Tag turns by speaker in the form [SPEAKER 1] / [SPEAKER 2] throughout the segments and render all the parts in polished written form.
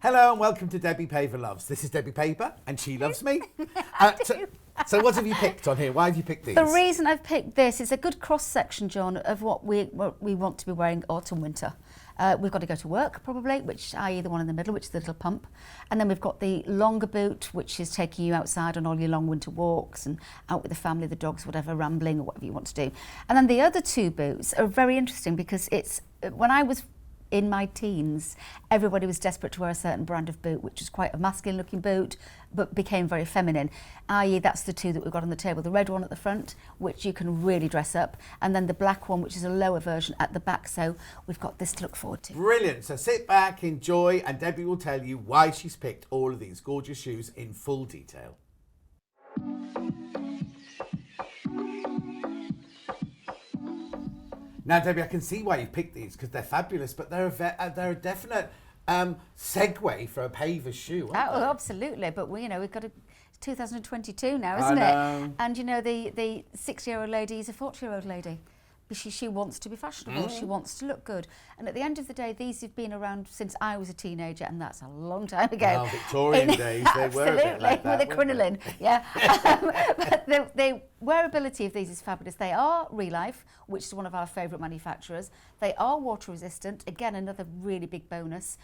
[SPEAKER 1] Hello and welcome to Debbie Paver Loves. This is Debbie Paver and she loves me. So what have you picked on here? Why have you picked these?
[SPEAKER 2] The reason I've picked this is a good cross-section, John, of what we want to be wearing autumn, winter. We've got to go to work probably, which i.e. the one in the middle, which is the little pump. And then we've got the longer boot, which is taking you outside on all your long winter walks and out with the family, the dogs, whatever, rambling or whatever you want to do. And then the other two boots are very interesting because it's, when I was in my teens, everybody was desperate to wear a certain brand of boot, which is quite a masculine looking boot, but became very feminine, i.e. that's the two that we've got on the table. The red one at the front, which you can really dress up, and then the black one, which is a lower version at the back. So we've got this to look forward to.
[SPEAKER 1] Brilliant. So sit back, enjoy, and Debbie will tell you why she's picked all of these gorgeous shoes in full detail. Now, Debbie, I can see why you picked these because they're fabulous, but they're a definite segue for a Pavers shoe.
[SPEAKER 2] Absolutely, but we've got it's 2022 now, isn't it? And the 60-year-old lady is a 40-year-old lady. She wants to be fashionable. She wants to look good. And at the end of the day, these have been around since I was a teenager, and that's a long time ago.
[SPEAKER 1] Oh, Victorian days, they were a bit like that,
[SPEAKER 2] with a crinoline, yeah. But the wearability of these is fabulous. They are Relife, which is one of our favourite manufacturers. They are water resistant. Again, another really big bonus.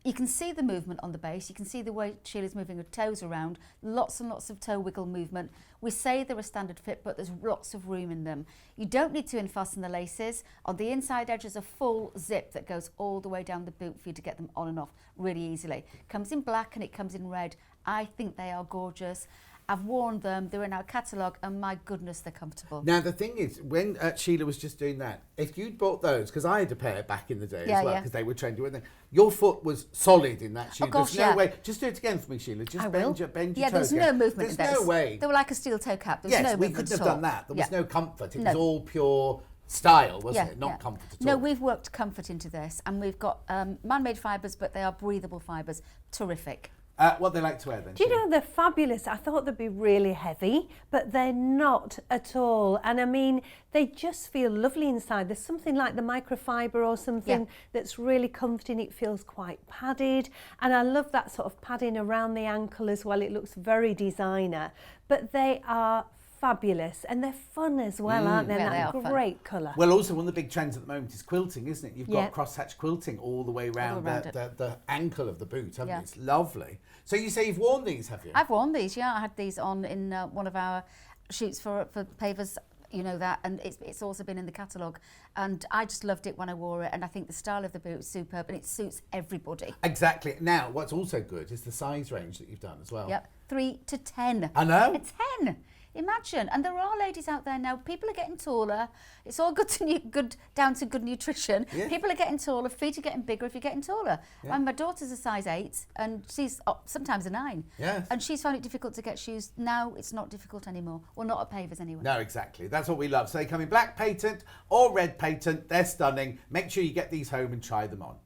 [SPEAKER 2] You can see the movement on the base. You can see the way Sheila's moving her toes around. Lots and lots of toe wiggle movement. We say they're a standard fit, but there's lots of room in them. You don't need to unfasten the laces. On the inside edge is a full zip that goes all the way down the boot for you to get them on and off really easily. Comes in black and it comes in red. I think they are gorgeous. I've worn them, they're in our catalogue, and my goodness, they're comfortable.
[SPEAKER 1] Now, the thing is, when Sheila was just doing that, if you'd bought those, because I had a pair back in the day as well, because they were trendy, weren't they? Your foot was solid in that shoe.
[SPEAKER 2] Oh, gosh,
[SPEAKER 1] there's no way. Just do it again for me, Sheila. Just bend your toes.
[SPEAKER 2] Yeah, there's no movement in those.
[SPEAKER 1] There's no way.
[SPEAKER 2] They were like a steel toe cap. There was no movement
[SPEAKER 1] we couldn't have done that. There was no comfort. It was
[SPEAKER 2] No.
[SPEAKER 1] all pure style, wasn't it? Not comfort at all.
[SPEAKER 2] No, we've worked comfort into this, and we've got man-made fibres, but they are breathable fibres. Terrific.
[SPEAKER 1] What they like to wear then?
[SPEAKER 3] Do you know, they're fabulous. I thought they'd be really heavy, but they're not at all. And I mean, they just feel lovely inside. There's something like the microfiber or something that's really comforting. It feels quite padded. And I love that sort of padding around the ankle as well. It looks very designer, but they are fabulous, and they're fun as well, aren't they?
[SPEAKER 2] Yeah,
[SPEAKER 3] that great colour.
[SPEAKER 1] Well, also one of the big trends at the moment is quilting, isn't it? You've got crosshatch quilting all the way around the ankle of the boot, haven't you? It's lovely. So you say you've worn these, have you?
[SPEAKER 2] I've worn these, yeah. I had these on in one of our shoots for Pavers, you know that, and it's also been in the catalogue, and I just loved it when I wore it, and I think the style of the boot is superb, and it suits everybody.
[SPEAKER 1] Exactly. Now, what's also good is the size range that you've done as well.
[SPEAKER 2] Yep, 3 to 10.
[SPEAKER 1] I know.
[SPEAKER 2] A 10. Imagine, and there are ladies out there now. People are getting taller. It's all good down to good nutrition. Yeah. People are getting taller. Feet are getting bigger if you're getting taller. Yeah. And my daughter's a size 8, and she's sometimes a 9.
[SPEAKER 1] Yes.
[SPEAKER 2] And she's found it difficult to get shoes. Now it's not difficult anymore. Well, not at Pavers anyway.
[SPEAKER 1] No, exactly. That's what we love. So they come in black patent or red patent. They're stunning. Make sure you get these home and try them on.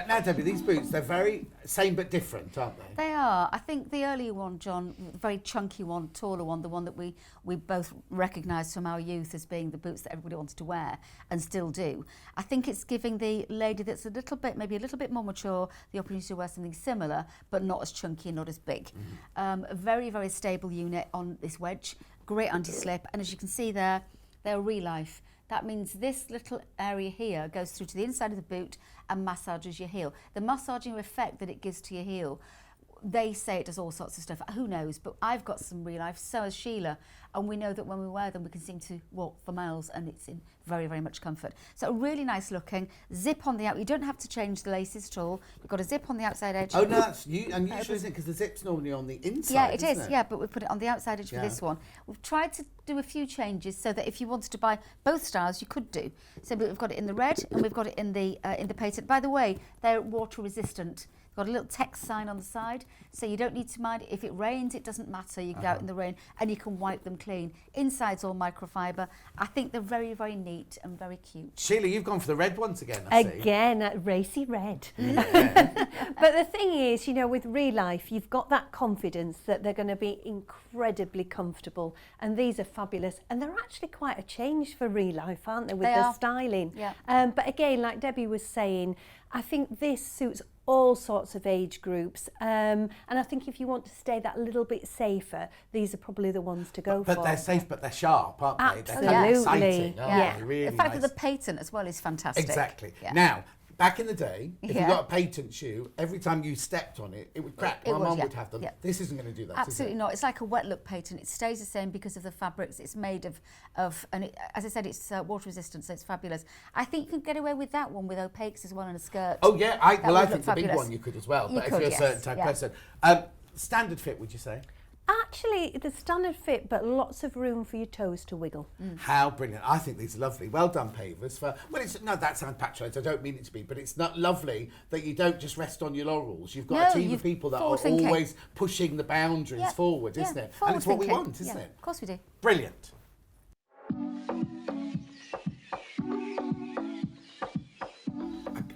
[SPEAKER 1] Now, Debbie, these boots, they're very same but different, aren't they?
[SPEAKER 2] They are. I think the earlier one, John, the very chunky one, taller one, the one that we both recognise from our youth as being the boots that everybody wanted to wear and still do. I think it's giving the lady that's maybe a little bit more mature, the opportunity to wear something similar, but not as chunky and not as big. A very, very stable unit on this wedge, great anti-slip, and as you can see there, they're Relife. That means this little area here goes through to the inside of the boot and massages your heel. The massaging effect that it gives to your heel, they say it does all sorts of stuff. Who knows? But I've got some Relife, so has Sheila. And we know that when we wear them, we can seem to walk for miles, and it's in very, very much comfort. So really nice looking. Zip on the out. You don't have to change the laces at all. You've got a zip on the outside edge.
[SPEAKER 1] Oh, no, that's unusual, isn't it? Because the zip's normally on the inside.
[SPEAKER 2] Yeah, it is. Yeah, but we put it on the outside edge for this one. We've tried to do a few changes so that if you wanted to buy both styles, you could do. So we've got it in the red and we've got it in the patent. By the way, they're water resistant. Got a little text sign on the side, so you don't need to mind. If it rains, it doesn't matter. You can go out in the rain and you can wipe them clean. Inside's all microfiber. I think they're very, very neat and very cute.
[SPEAKER 1] Sheila, you've gone for the red ones again, I see.
[SPEAKER 3] Again, racy red.
[SPEAKER 1] Yeah.
[SPEAKER 3] But the thing is, you know, with Relife, you've got that confidence that they're going to be incredibly comfortable. And these are fabulous. And they're actually quite a change for Relife, aren't they, with the styling?
[SPEAKER 2] Yeah.
[SPEAKER 3] But again, like Debbie was saying, I think this suits all sorts of age groups, and I think if you want to stay that little bit safer, these are probably the ones to go for.
[SPEAKER 1] But they're safe, but they're sharp, aren't they?
[SPEAKER 3] Absolutely.
[SPEAKER 1] They're kind of exciting,
[SPEAKER 3] Yeah.
[SPEAKER 1] aren't they? Really
[SPEAKER 2] The fact
[SPEAKER 1] nice.
[SPEAKER 2] that the patent as well is fantastic.
[SPEAKER 1] Exactly.
[SPEAKER 2] Yeah.
[SPEAKER 1] Now, back in the day, if you
[SPEAKER 2] Yeah.
[SPEAKER 1] got a patent shoe, every time you stepped on it, it would crack.
[SPEAKER 2] It
[SPEAKER 1] My
[SPEAKER 2] would,
[SPEAKER 1] mum
[SPEAKER 2] yeah.
[SPEAKER 1] would have them.
[SPEAKER 2] Yeah.
[SPEAKER 1] This isn't going to do that,
[SPEAKER 2] Absolutely
[SPEAKER 1] is it?
[SPEAKER 2] not. It's like a wet look patent. It stays the same because of the fabrics it's made of and it, as I said, it's water resistant, so it's fabulous. I think you can get away with that one with opaques as well and a skirt.
[SPEAKER 1] Oh, yeah. I
[SPEAKER 2] would look
[SPEAKER 1] think the big
[SPEAKER 2] fabulous.
[SPEAKER 1] one you could as well.
[SPEAKER 2] You
[SPEAKER 1] But
[SPEAKER 2] could,
[SPEAKER 1] if you're
[SPEAKER 2] yes,
[SPEAKER 1] a certain type
[SPEAKER 2] yeah.
[SPEAKER 1] person. Standard fit, would you say?
[SPEAKER 3] Actually, the standard fit, but lots of room for your toes to wiggle.
[SPEAKER 1] How brilliant. I think these are lovely. Well done, Pavers. No, that sounds patronised. I don't mean it to be, but it's not lovely that you don't just rest on your laurels. You've got a team of people that are
[SPEAKER 2] forward-thinking.
[SPEAKER 1] always pushing the boundaries forward, isn't it? And it's what we want, isn't it?
[SPEAKER 2] Of course we do.
[SPEAKER 1] Brilliant.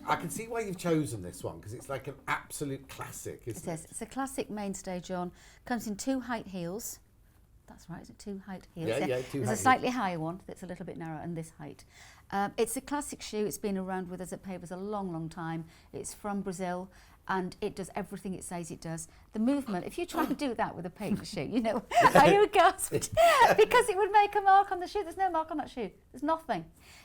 [SPEAKER 1] I can see why you've chosen this one, because it's like an absolute classic, isn't it?
[SPEAKER 2] It is. It's a classic mainstay, John. Comes in 2 height heels. That's right, is it 2 height heels?
[SPEAKER 1] Yeah, 2
[SPEAKER 2] There's
[SPEAKER 1] height
[SPEAKER 2] a slightly higher one that's a little bit narrower in this height. It's a classic shoe. It's been around with us at Pavers a long, long time. It's from Brazil, and it does everything it says it does. The movement, if you try and do that with a paper shoe, you know, I would gasp because it would make a mark on the shoe. There's no mark on that shoe. There's nothing.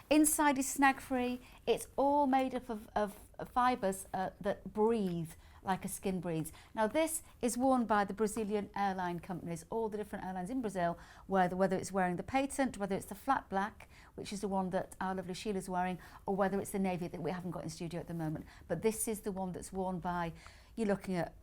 [SPEAKER 2] Inside is snag-free. It's all made up of fibres that breathe like a skin breathes. Now this is worn by the Brazilian airline companies, all the different airlines in Brazil, whether it's wearing the patent, whether it's the flat black, which is the one that our lovely Sheila's wearing, or whether it's the navy that we haven't got in studio at the moment. But this is the one that's worn by, you're looking at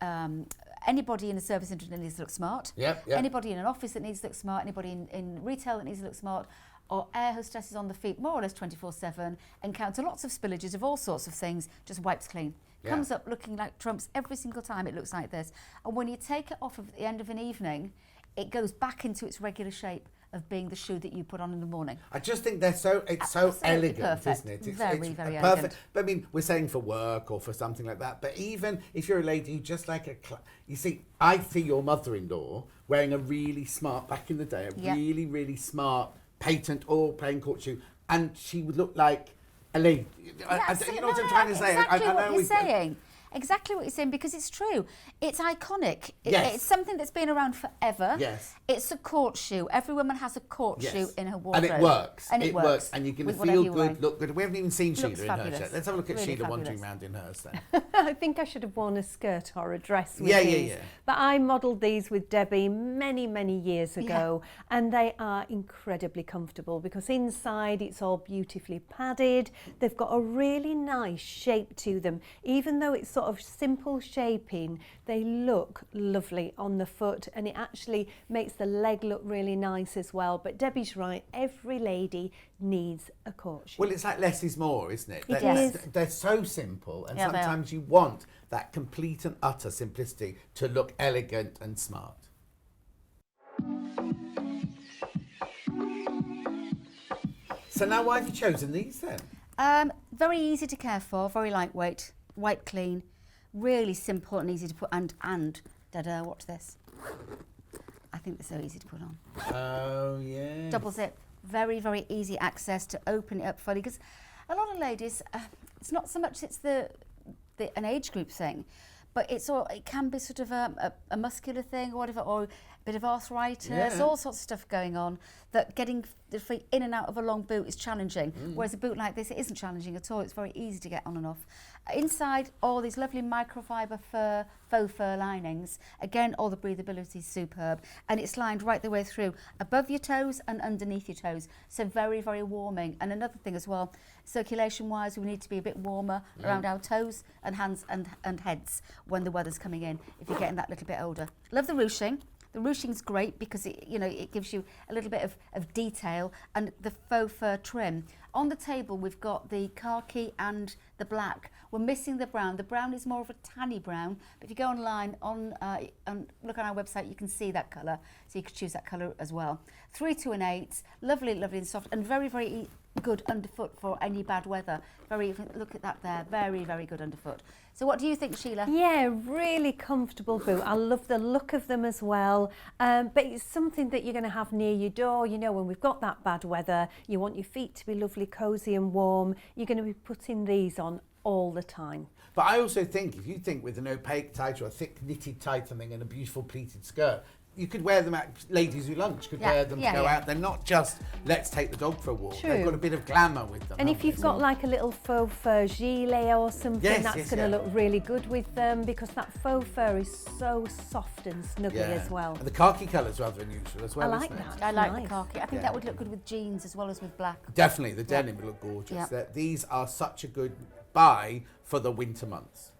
[SPEAKER 2] anybody in the service industry that needs to look smart, anybody in an office that needs to look smart, anybody in retail that needs to look smart, or air hostesses on the feet more or less 24/7, encounter lots of spillages of all sorts of things, just wipes clean. Comes up looking like trumps every single time it looks like this. And when you take it off at the end of an evening, it goes back into its regular shape of being the shoe that you put on in the morning.
[SPEAKER 1] I just think it's so elegant,
[SPEAKER 2] perfect.
[SPEAKER 1] isn't it? It's
[SPEAKER 2] very
[SPEAKER 1] perfect.
[SPEAKER 2] elegant.
[SPEAKER 1] But I mean, we're saying for work or for something like that. But even if you're a lady who just like you see, I see your mother-in-law wearing a really smart, back in the day, really, really smart patent or plain court shoe, and she would look like a lady. You know what I'm trying to say?
[SPEAKER 2] Exactly what you're saying. Exactly what you're saying, because it's true. It's iconic. It's something that's been around forever.
[SPEAKER 1] Yes.
[SPEAKER 2] It's a court shoe. Every woman has a court shoe in her wardrobe.
[SPEAKER 1] And it works.
[SPEAKER 2] And it works.
[SPEAKER 1] And you're going to
[SPEAKER 2] with
[SPEAKER 1] feel
[SPEAKER 2] whatever
[SPEAKER 1] good, look good. We haven't even seen Sheila in hers yet. Let's have a look at
[SPEAKER 2] Really
[SPEAKER 1] Sheila
[SPEAKER 2] fabulous.
[SPEAKER 1] wandering around in hers then.
[SPEAKER 3] I think I should have worn a skirt or a dress with these. But I modelled these with Debbie many, many years ago, and they are incredibly comfortable because inside it's all beautifully padded. They've got a really nice shape to them. Even though it's sort of simple shaping, they look lovely on the foot, and it actually makes the leg look really nice as well. But Debbie's right, every lady needs a court shoe.
[SPEAKER 1] Well, it's like less is more, isn't it?
[SPEAKER 3] It is.
[SPEAKER 1] They're so simple, and
[SPEAKER 2] Yeah, they are.
[SPEAKER 1] sometimes you want that complete and utter simplicity to look elegant and smart. So now why have you chosen these then?
[SPEAKER 2] Very easy to care for, very lightweight, wipe clean, really simple and easy to put, and da-da, watch this. I think they're so easy to put on.
[SPEAKER 1] Oh, yeah.
[SPEAKER 2] Double zip, very, very easy access to open it up fully, because a lot of ladies, it's not so much it's an age group thing, but it can be sort of a muscular thing or whatever, or a bit of arthritis, all sorts of stuff going on, that getting the feet in and out of a long boot is challenging, whereas a boot like this, it isn't challenging at all. It's very easy to get on and off. Inside, all these lovely microfiber faux fur linings. Again, all the breathability is superb, and it's lined right the way through, above your toes and underneath your toes, so very, very warming. And another thing as well, circulation-wise, we need to be a bit warmer around our toes and hands and heads when the weather's coming in, if you're getting that little bit older. Love the ruching. The ruching's great because it gives you a little bit of detail, and the faux fur trim. On the table we've got the khaki and the black We're missing the brown. The brown is more of a tanny brown, but if you go online and look on our website, you can see that colour, so you could choose that colour as well. 3, 2 and 8, lovely, lovely and soft, and very, very good underfoot for any bad weather. Look at that there, very, very good underfoot. So what do you think, Sheila?
[SPEAKER 3] Yeah, really comfortable boot. I love the look of them as well. But it's something that you're going to have near your door. You know, when we've got that bad weather, you want your feet to be lovely, cosy and warm. You're going to be putting these on all the time.
[SPEAKER 1] But I also think, if you think with an opaque tight or a thick knitted tight something and a beautiful pleated skirt, you could wear them at ladies who lunch, could wear them to go out. They're not just, let's take the dog for a walk.
[SPEAKER 3] True.
[SPEAKER 1] They've got a bit of glamour with them.
[SPEAKER 3] And if you've got like a little faux fur gilet or something, that's going to look really good with them, because that faux fur is so soft and snuggly as well.
[SPEAKER 1] And the khaki colour's rather unusual as well,
[SPEAKER 3] I like
[SPEAKER 1] isn't it?
[SPEAKER 3] that.
[SPEAKER 2] I like
[SPEAKER 3] Nice.
[SPEAKER 2] the khaki. I think that would look good with jeans as well as with black.
[SPEAKER 1] Definitely, the denim would look gorgeous. These are such a good buy for the winter months.